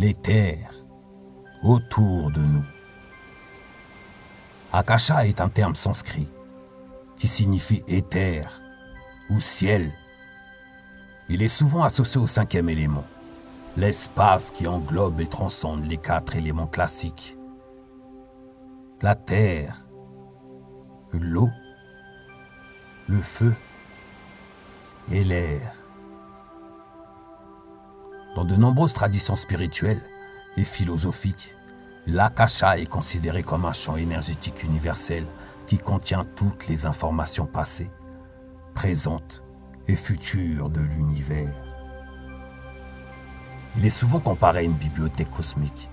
l'éther autour de nous. Akasha est un terme sanskrit qui signifie éther ou ciel. Il est souvent associé au 5e élément, l'espace qui englobe et transcende les 4 éléments classiques. La terre, l'eau, le feu et l'air. Dans de nombreuses traditions spirituelles et philosophiques, l'Akasha est considéré comme un champ énergétique universel qui contient toutes les informations passées, présentes et futures de l'univers. Il est souvent comparé à une bibliothèque cosmique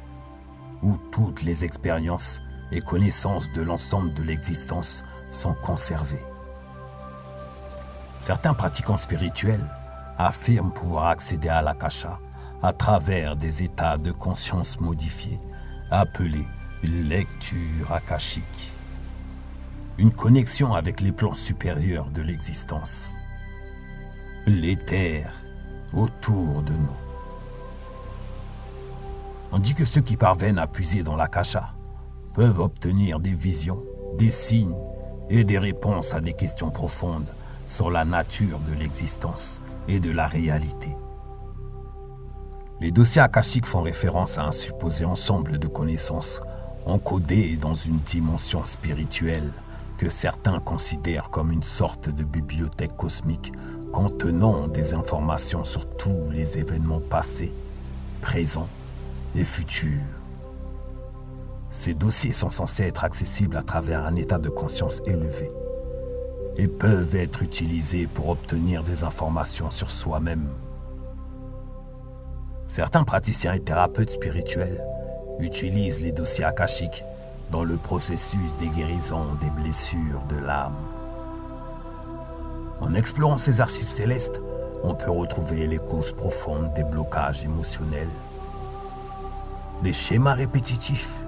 où toutes les expériences et connaissances de l'ensemble de l'existence sont conservées. Certains pratiquants spirituels affirment pouvoir accéder à l'Akasha à travers des états de conscience modifiés, appelés lecture akashique. Une connexion avec les plans supérieurs de l'existence. L'éther autour de nous. On dit que ceux qui parviennent à puiser dans l'Akasha peuvent obtenir des visions, des signes et des réponses à des questions profondes sur la nature de l'existence et de la réalité. Les dossiers akashiques font référence à un supposé ensemble de connaissances encodées dans une dimension spirituelle que certains considèrent comme une sorte de bibliothèque cosmique contenant des informations sur tous les événements passés, présents et futurs. Ces dossiers sont censés être accessibles à travers un état de conscience élevé et peuvent être utilisés pour obtenir des informations sur soi-même. Certains praticiens et thérapeutes spirituels utilisent les dossiers akashiques dans le processus des guérisons des blessures de l'âme. En explorant ces archives célestes, on peut retrouver les causes profondes des blocages émotionnels, des schémas répétitifs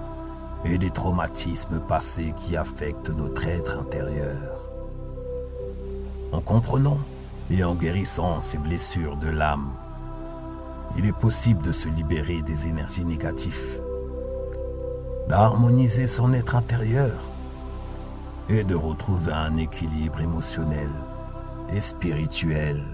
et des traumatismes passés qui affectent notre être intérieur. En comprenant et en guérissant ces blessures de l'âme, il est possible de se libérer des énergies négatives, d'harmoniser son être intérieur et de retrouver un équilibre émotionnel et spirituel.